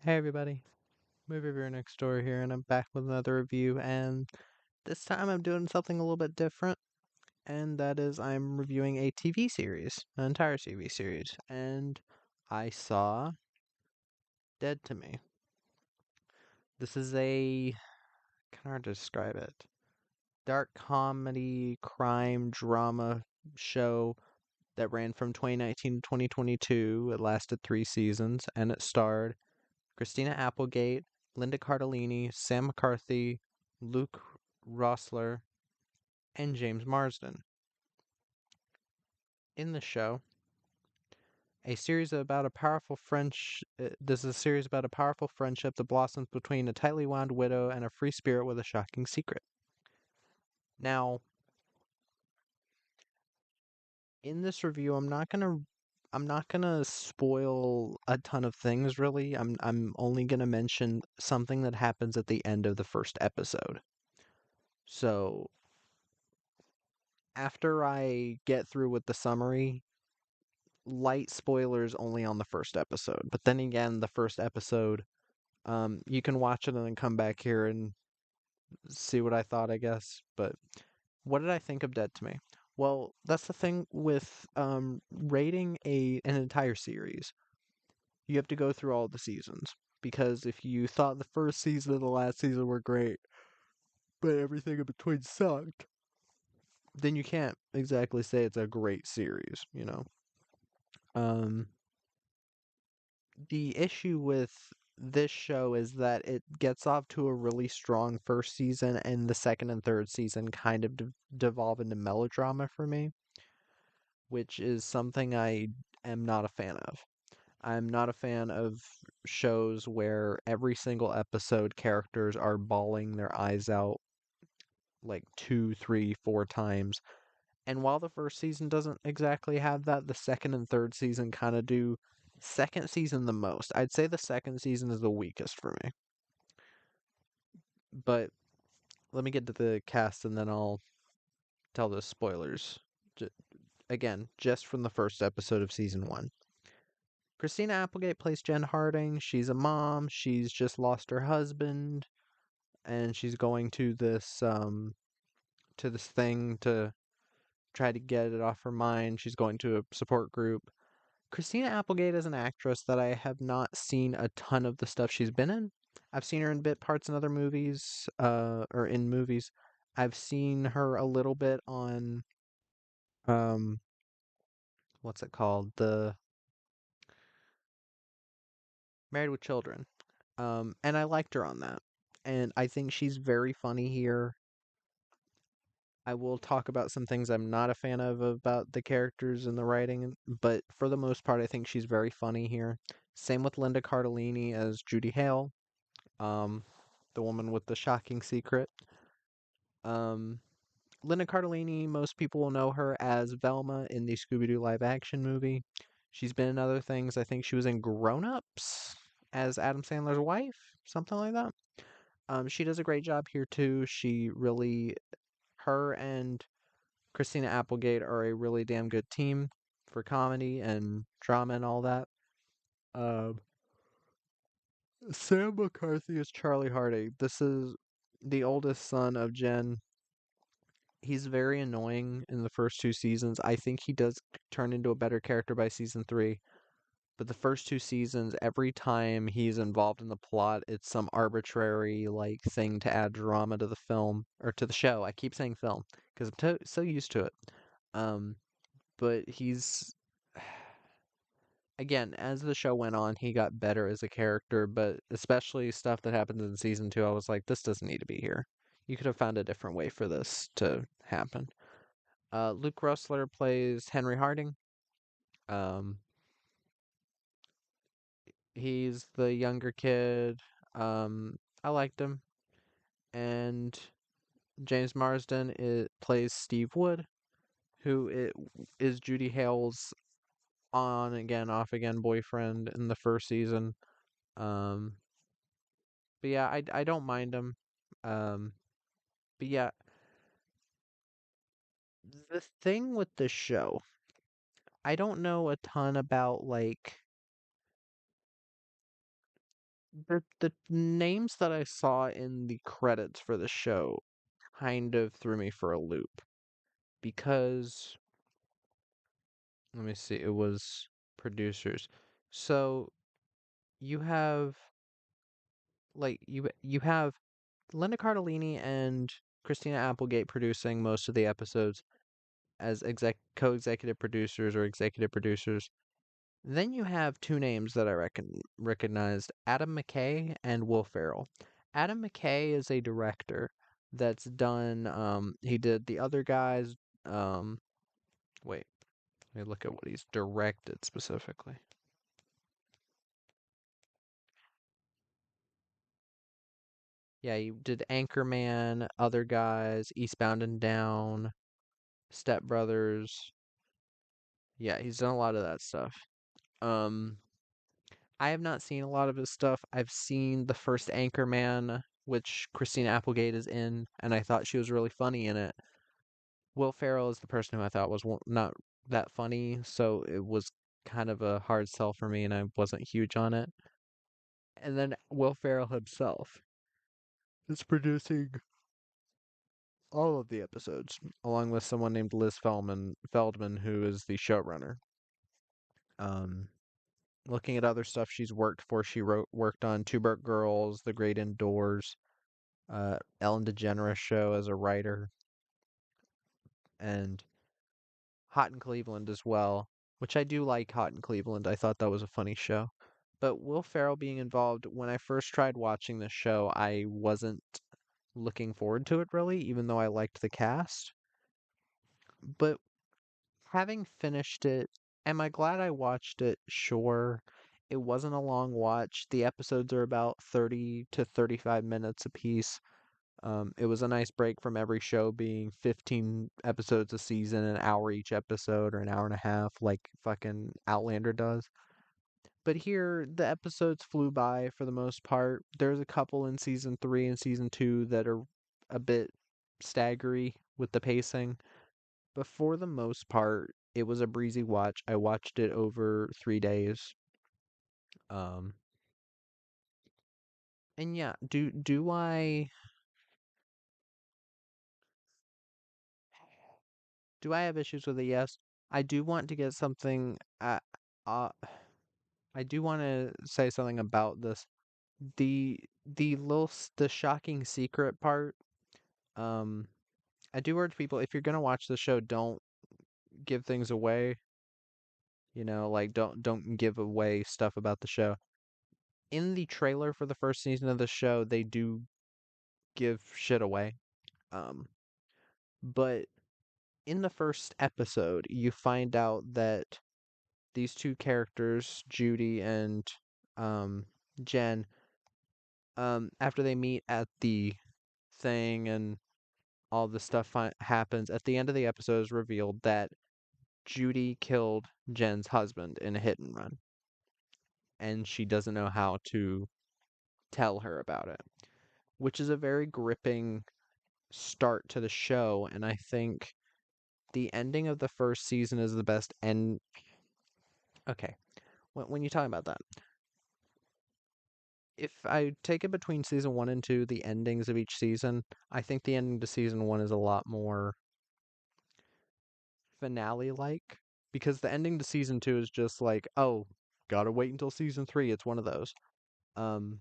Hey everybody, Movie Reviewer next door here, and I'm back with another review. And this time I'm doing something a little bit different, and that is I'm reviewing a TV series, an entire TV series. And I saw Dead to Me. This is a kind of hard to describe it. Dark comedy, crime, drama show that ran from 2019 to 2022. It lasted 3 seasons, and it starred Christina Applegate, Linda Cardellini, Sam McCarthy, Luke Rossler, and James Marsden. In the show, a series about a powerful French. This is a series about a powerful friendship that blossoms between a tightly wound widow and a free spirit with a shocking secret. Now, in this review, I'm not gonna spoil a ton of things really. I'm only gonna mention something that happens at the end of the first episode. So after I get through with the summary, light spoilers only on the first episode. But then again, the first episode, you can watch it and then come back here and see what I thought, I guess. But what did I think of Dead to Me? Well, that's the thing with rating an entire series. You have to go through all the seasons because if you thought the first season and the last season were great, but everything in between sucked, then you can't exactly say it's a great series, you know. Um, the issue with this show is that it gets off to a really strong first season, and the second and third season kind of devolve into melodrama for me, which is something I am not a fan of. I'm not a fan of shows where every single episode characters are bawling their eyes out like two, three, four times. And while the first season doesn't exactly have that, the second and third season kind of do. Second season the most. I'd say the second season is the weakest for me. But let me get to the cast and then I'll tell the spoilers. J- Again, just from the first episode of season one. Christina Applegate plays Jen Harding. She's a mom. She's just lost her husband, and she's going to this thing to try to get it off her mind. She's going to a support group. Christina Applegate is an actress that I have not seen a ton of the stuff she's been in. I've seen her in bit parts in other movies, or in movies. I've seen her a little bit on, um, what's it called? The Married with Children. And I liked her on that. And I think she's very funny here. I will talk about some things I'm not a fan of about the characters and the writing, but for the most part, I think she's very funny here. Same with Linda Cardellini as Judy Hale, um, the woman with the shocking secret. Um, Linda Cardellini, most people will know her as Velma in the Scooby Doo live action movie. She's been in other things. I think she was in Grown Ups as Adam Sandler's wife, something like that. She does a great job here too. Her and Christina Applegate are a really damn good team for comedy and drama and all that. Um, Sam McCarthy is Charlie Hardy. This is the oldest son of Jen. He's very annoying in the first 2 seasons. I think he does turn into a better character by season three. But the first 2 seasons, every time he's involved in the plot, it's some arbitrary like thing to add drama to the film or to the show. I keep saying film because so used to it. Um, but he's again, as the show went on, he got better as a character, but especially stuff that happens in season two, I was like, this doesn't need to be here. You could have found a different way for this to happen. Luke Russler plays Henry Harding. Um, he's the younger kid. I liked him. And James Marsden plays Steve Wood, is Judy Hale's on again, off again boyfriend in the first season. Um, but yeah, I don't mind him. Um, but yeah, the thing with the show, I don't know a ton about like The names that I saw in the credits for the show kind of threw me for a loop because let me see, it was producers. So you have you have Linda Cardellini and Christina Applegate producing most of the episodes as co-executive producers or executive producers. Then you have two names that I recognized: Adam McKay and Will Ferrell. Adam McKay is a director that's done. He did The Other Guys. Um, wait, let me look at what he's directed specifically. Yeah, he did Anchorman, Other Guys, Eastbound and Down, Step Brothers. Yeah, he's done a lot of that stuff. Um, I have not seen a lot of his stuff. I've seen the first Anchorman, which Christina Applegate is in, and I thought she was really funny in it. Will Ferrell is the person who I thought was not that funny, so it was kind of a hard sell for me, and I wasn't huge on it. And then Will Ferrell himself is producing all of the episodes, along with someone named Liz Feldman, who is the showrunner. Um, Looking at other stuff she's worked for, worked on Two Broke Girls, The Great Indoors, Ellen DeGeneres Show as a writer, and Hot in Cleveland as well, which I do like Hot in Cleveland. I thought that was a funny show. But Will Ferrell being involved, when I first tried watching this show, I wasn't looking forward to it really, even though I liked the cast. But having finished it, am I glad I watched it? Sure. It wasn't a long watch. The episodes are about 30 to 35 minutes apiece. It was a nice break from every show being 15 episodes a season, an hour each episode, or an hour and a half, like fucking Outlander does. But here, the episodes flew by for the most part. There's a couple in season 3 and season 2 that are a bit staggery with the pacing. But for the most part, it was a breezy watch. I watched it over 3 days. Um, and yeah, do I have issues with it? Yes. I do want to get something. Uh, I do want to say something about this. The shocking secret part. Um, I do urge people, if you're gonna watch the show, don't give things away. Like don't give away stuff about the show. In the trailer for the first season of the show, they do give shit away. Um, but in the first episode, you find out that these two characters, Judy and um, Jen, after they meet at the thing and all the stuff happens, at the end of the episode is revealed that Judy killed Jen's husband in a hit and run, and she doesn't know how to tell her about it, which is a very gripping start to the show, and I think the ending of the first season is the best end. Okay, when you talk about that, if I take it between season 1 and 2, the endings of each season, I think the ending to season 1 is a lot more finale like, because the ending to season 2 is just like, oh, gotta wait until season 3. It's one of those. Um,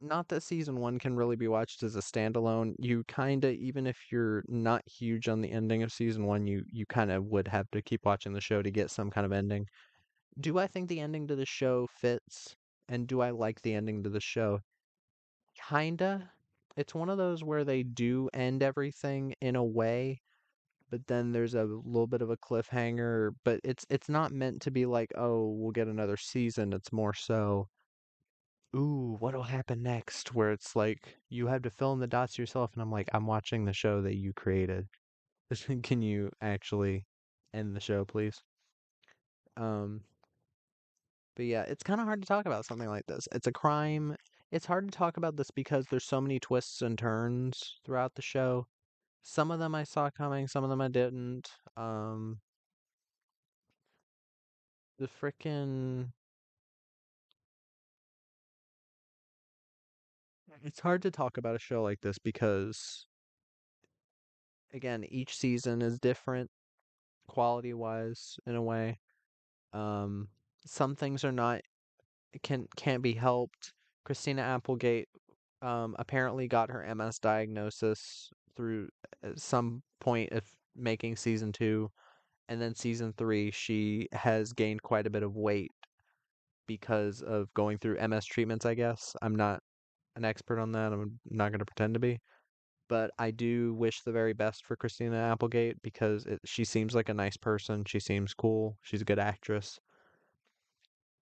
Not that season 1 can really be watched as a standalone. You kinda, even if you're not huge on the ending of season 1, you kind of would have to keep watching the show to get some kind of ending. Do I think the ending to the show fits? And do I like the ending to the show? Kinda. It's one of those where they do end everything in a way, but then there's a little bit of a cliffhanger, but it's not meant to be like, oh, we'll get another season. It's more so, ooh, what'll happen next? Where it's like you have to fill in the dots yourself, and I'm like, I'm watching the show that you created. Can you actually end the show, please? Um, but yeah, it's kind of hard to talk about something like this. It's a crime. It's hard to talk about this because there's so many twists and turns throughout the show. Some of them I saw coming, some of them I didn't. Um, the frickin' It's hard to talk about a show like this because, again, each season is different quality wise in a way. Um, some things are not can't be helped. Christina Applegate apparently got her MS diagnosis through some point of making season two, and then season three she has gained quite a bit of weight because of going through MS treatments. I guess I'm not an expert on that. I'm not going to pretend to be, but I do wish the very best for Christina Applegate because she seems like a nice person. She seems cool. She's a good actress.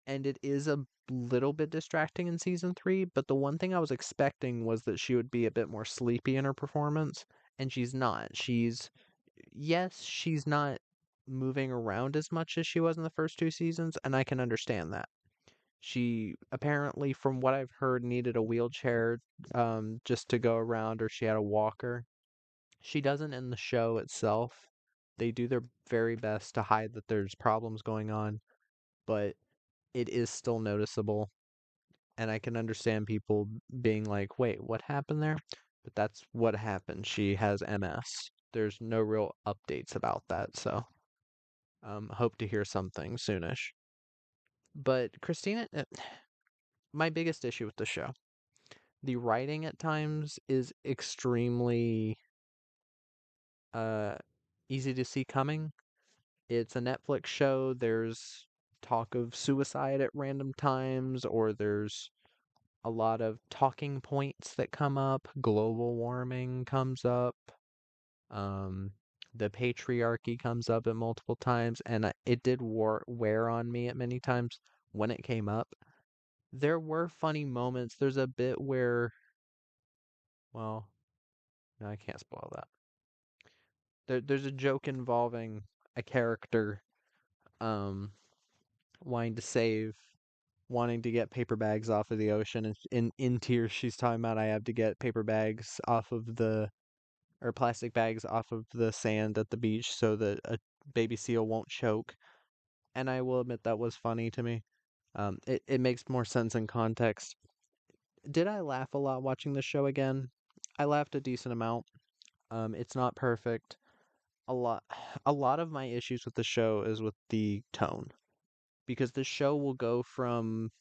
And it is a little bit distracting in season three, but the one thing I was expecting was that she would be a bit more sleepy in her performance, and she's not. Yes, she's not moving around as much as she was in the first two seasons, and I can understand that. She apparently, from what I've heard, needed a wheelchair just to go around, or she had a walker. She doesn't in the show itself. They do their very best to hide that there's problems going on, but it is still noticeable. And I can understand people being like, wait, what happened there? But that's what happened. She has MS. There's no real updates about that, so hope to hear something soonish. But Christina, my biggest issue with the show, the writing at times is extremely uh, easy to see coming. It's a Netflix show. There's talk of suicide at random times, or there's a lot of talking points that come up. Global warming comes up. Um, the patriarchy comes up at multiple times, and it did wear on me at many times when it came up. There were funny moments. There's a bit where, well, no, I can't spoil that. There's a joke involving a character um wanting to save wanting to get paper bags off of the ocean, and in tears she's talking about I have to get paper bags off of the or plastic bags off of the sand at the beach so that a baby seal won't choke. And I will admit that was funny to me. It makes more sense in context. Did I laugh a lot watching the show again? I laughed a decent amount. It's not perfect. A lot a lot of my issues with the show is with the tone because the show will go from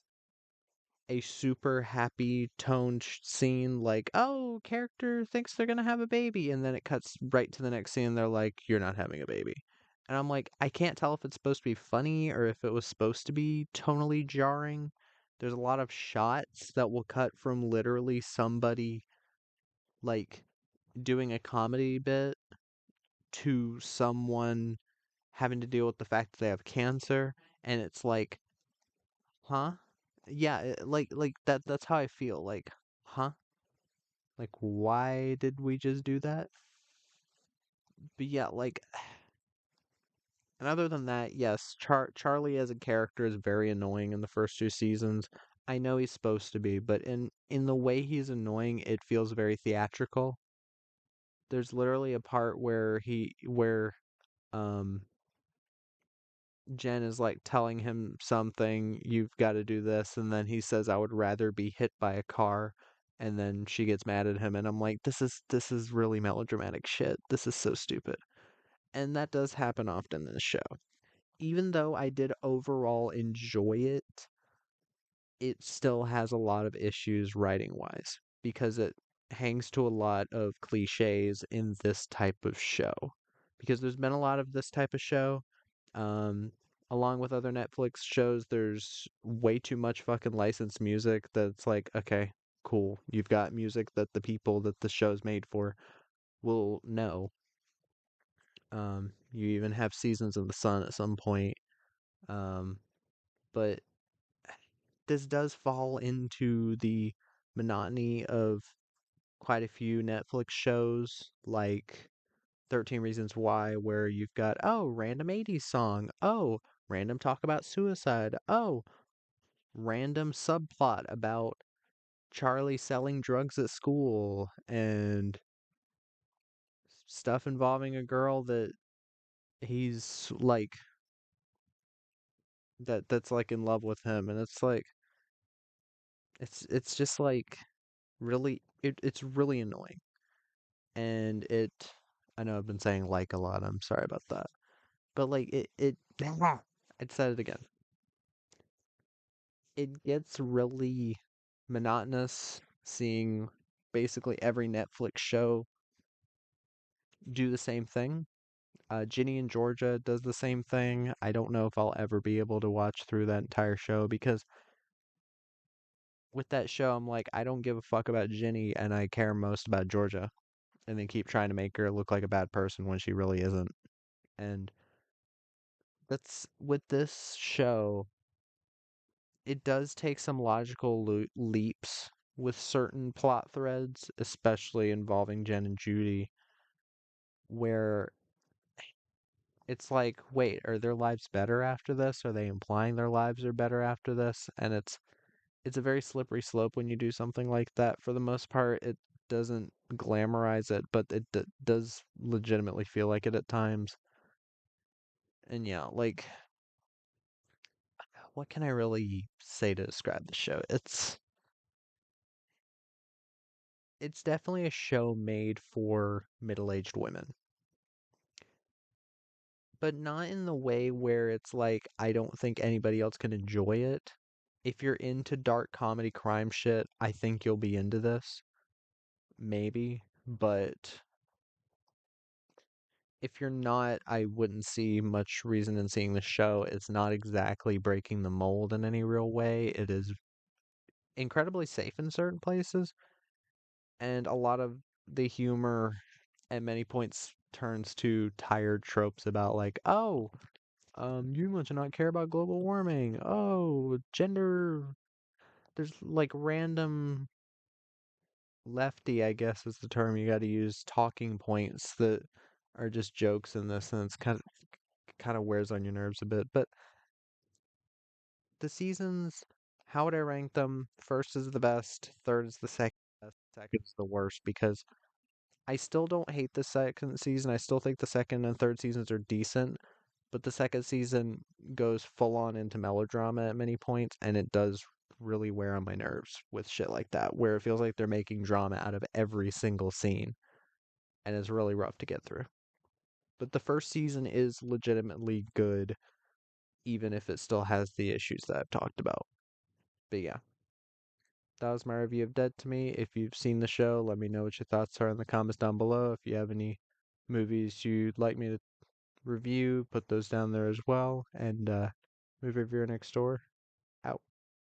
a super happy toned scene like, oh, character thinks they're gonna have a baby, and then it cuts right to the next scene and they're like, you're not having a baby. And I'm like, I can't tell if it's supposed to be funny or if it was supposed to be tonally jarring. There's a lot of shots that will cut from literally somebody like doing a comedy bit to someone having to deal with the fact that they have cancer, and it's like, huh? Yeah, like that's how I feel. Like, huh? Like, why did we just do that? But yeah, like, and other than that, yes, Charlie as a character is very annoying in the first two seasons. I know he's supposed to be, but in the way he's annoying, it feels very theatrical. There's literally a part where um Jen is like telling him something, you've got to do this, and then he says, I would rather be hit by a car, and then she gets mad at him, and I'm like, this is really melodramatic shit. This is so stupid. And that does happen often in the show. Even though I did overall enjoy it, it still has a lot of issues writing wise because it hangs to a lot of cliches in this type of show. Because there's been a lot of this type of show. Um, Along with other Netflix shows, there's way too much fucking licensed music that's like, okay, cool. You've got music that the people that the show's made for will know. You even have Seasons of the Sun at some point. Um, but this does fall into the monotony of quite a few Netflix shows like 13 Reasons Why, where you've got, oh, random 80s song, oh, random talk about suicide, oh, random subplot about Charlie selling drugs at school, and stuff involving a girl that he's like, that's like in love with him, and it's like, it's just like, it's really annoying. And I know I've been saying like a lot, I'm sorry about that. But like it I said it again. It gets really monotonous seeing basically every Netflix show do the same thing. Ginny and Georgia does the same thing. I don't know if I'll ever be able to watch through that entire show because with that show, I'm like, I don't give a fuck about Ginny and I care most about Georgia. And they keep trying to make her look like a bad person when she really isn't. And that's with this show, it does take some logical leaps with certain plot threads, especially involving Jen and Judy, where it's like, wait, are their lives better after this? Are they implying their lives are better after this? And it's a very slippery slope when you do something like that. For the most part, it doesn't glamorize it, but it does legitimately feel like it at times. And yeah, like what can I really say to describe the show? It's definitely a show made for middle-aged women, but not in the way where it's like I don't think anybody else can enjoy it. If you're into dark comedy crime shit, I think you'll be into this, maybe, but if you're not, I wouldn't see much reason in seeing the show. It's not exactly breaking the mold in any real way. It is incredibly safe in certain places, and a lot of the humor at many points turns to tired tropes about like, oh, you must not care about global warming. Oh, gender. There's like random lefty, I guess is the term you got to use, talking points that are just jokes in this, and it's kind of wears on your nerves a bit. But the seasons, how would I rank them? First is the best, third is the second best, second is the worst because I still don't hate the second season. I still think the second and third seasons are decent, but the second season goes full on into melodrama at many points, and it does really wear on my nerves with shit like that, where it feels like they're making drama out of every single scene, and it's really rough to get through. But the first season is legitimately good, even if it still has the issues that I've talked about. But yeah, that was my review of Dead to Me. If you've seen the show, let me know what your thoughts are in the comments down below. If you have any movies you'd like me to review, put those down there as well. And movie reviewer next door.